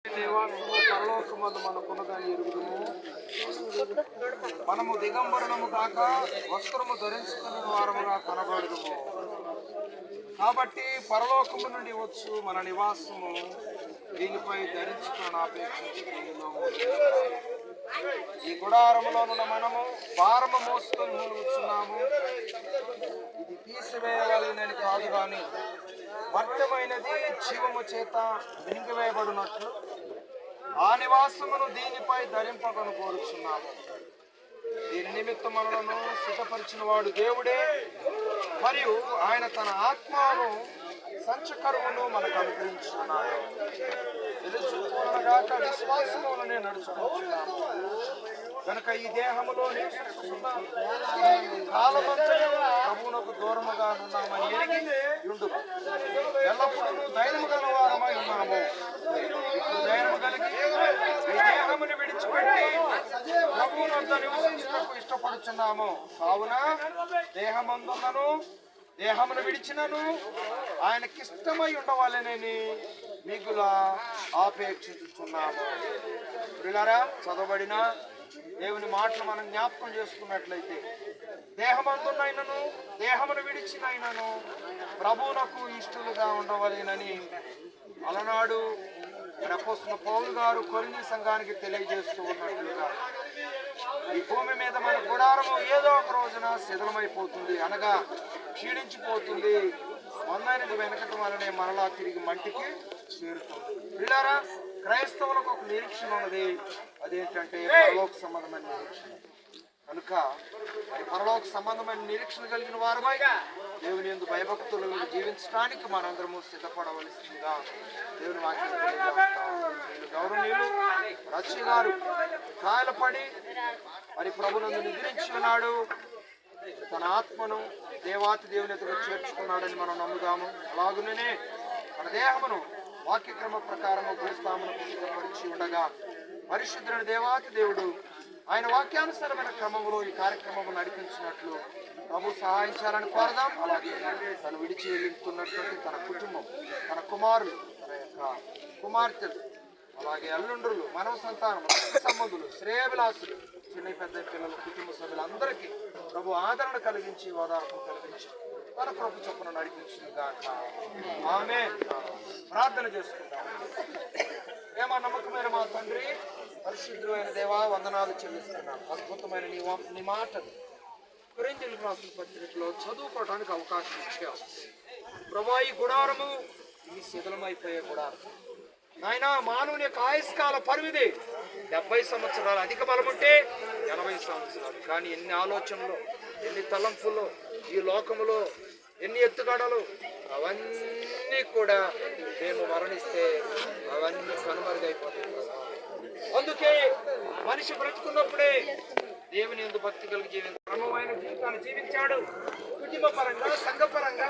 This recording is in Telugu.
నివాసము పరలోకమందు మనకున్నదని ఎరుగుదుము. మనము దిగంబరణము కాక వస్త్రము ధరించుకుని వారముగా కనబడుదుము. కాబట్టి పరలోకము నుండి వచ్చు మన నివాసము దీనిపై ధరించుకొని అపేక్షించుకున్నాము. ఈ గుడారములోనున్న మనము భారము మోసుకొని మూలుగుచున్నాము. ఇది తీసివేయవలనని కాదు గాని వర్తమైనది జీవము చేత మింగివేయబడినట్లు ఆ నివాసమును దీనిపై ధరింపకను కోరుచున్నాము. దీని నిమిత్తం మనలను సిద్ధపరిచిన వాడు దేవుడే, మరియు ఆయన తన ఆత్మను సంచకరువును మనకు అనుగ్రహించున్నాడు. తెలుసుకునగాక విశ్వాసములనే నడుచుకుంటున్నాము. కనుక ఈ దేహములో కాలమంతయు ప్రభువునకు దూరముగా ఉన్నామని ఎరిగి ఉండుము. ఎల్లప్పుడూ ధైర్యము గల వారమై ఉన్నాము. ఇప్పుడు ధైర్యము కలిగి ఈ దేహమును విడిచిపెట్టి ప్రభువునందు నివసించుటకు ఇష్టపడుచున్నాము. కావున దేహమందున్నను దేహమును విడిచినను ఆయనకిష్టమై ఉండవాలనని మిగులా ఆపేక్షించుచున్నాము. ప్రియులారా, చదవబడిన దేవుని మాటలు మనం జ్ఞాపకం చేసుకున్నట్లయితే దేహమందునైనను దేహమును విడిచినైనను ప్రభువునకు ఇష్టలుగా ఉండవలెనని అలనాడు అపోస్తలుడైన పౌలు గారు కొరింథీ సంఘానికి తెలియజేస్తూ ఉన్నట్లుగా ఈ భూమి మీద మన గుడారము ఏదో ఒక రోజున శిథిలమైపోతుంది, అనగా క్షీణించిపోతుంది. వందైనది వెనకటం వలనే మరలా తిరిగి మంటికి చేరుతుంది. ప్రియులారా, క్రైస్తవులకు ఒక నిరీక్షణ ఉన్నది. అదేంటంటే పరలోక సంబంధమైన నిరీక్షణ. కనుక పరలోక సంబంధమైన నిరీక్షణ కలిగిన వారమై దేవుని యందు భయభక్తులు జీవించడానికి మనందరము సిద్ధపడవలసిందిగా దేవుని వాక్యం గౌరవనీయులు రచ్చి గారు కాయలపడి మరి ప్రభునందు నిద్రించి ఉన్నాడు. తన ఆత్మను దేవాతి దేవుని ఎదురు చేర్చుకున్నాడని మనం నమ్ముదాము. అలాగునే మన దేహమును వాక్యక్రమ ప్రకారము భూస్థామునకు సిద్ధపరిచి ఉండగా పరిశుద్ధుడైన దేవాతి దేవుడు ఆయన వాక్యానుసారమైన క్రమంలో ఈ కార్యక్రమం నడిపించినట్లు ప్రభు సహాయం చేయాలని కోరదాం. అలాగే తను విడిచి వెళ్తున్నటువంటి తన కుటుంబం, తన కుమారులు, తన యొక్క కుమార్తెలు, అలాగే అల్లుండ్రులు, మనవ సంతానం, సంబంధులు, శ్రేయభిలాసులు, చిన్న పెద్ద పిల్లలు, కుటుంబ సభ్యులందరికీ ప్రభు ఆదరణ కలిగించి ఓదార్పు కలిగించి తన ప్రభు చొప్పున నడిపించింది గాక. ఆమేన్. ప్రార్థన చేసుకుంటాం. ఏమా నమ్మకమైన మా తండ్రి, పరిశుద్ధమైన దేవా, వందనాలు చెల్లిస్తున్నాను. అద్భుతమైన నీ మాటలు కొరింథీయులకు రాసిన పత్రికలో చదువుకోవడానికి అవకాశం ఇచ్చావు ప్రభా. ఈ గుడారము ఈ శిథిలమైపోయే గుడారం నాయన, మానవుని యొక్క ఆయుష్కాల పరిమితి 70 సంవత్సరాలు, అధిక బలం ఉంటే 80 సంవత్సరాలు. కానీ ఎన్ని ఆలోచనలు, ఎన్ని తలంపులు, ఈ లోకములో ఎన్ని ఎత్తుగడలు, అవన్నీ కూడా మేము మరణిస్తే అవన్నీ కనుమరుగైపోతాయి కదా. అందుకే మనిషి బ్రతుకున్నప్పుడే దేవుని యందు భక్తి కలిగి క్రమమైన జీవితాన్ని జీవించాడు. కుటుంబ పరంగా, సంఘ పరంగా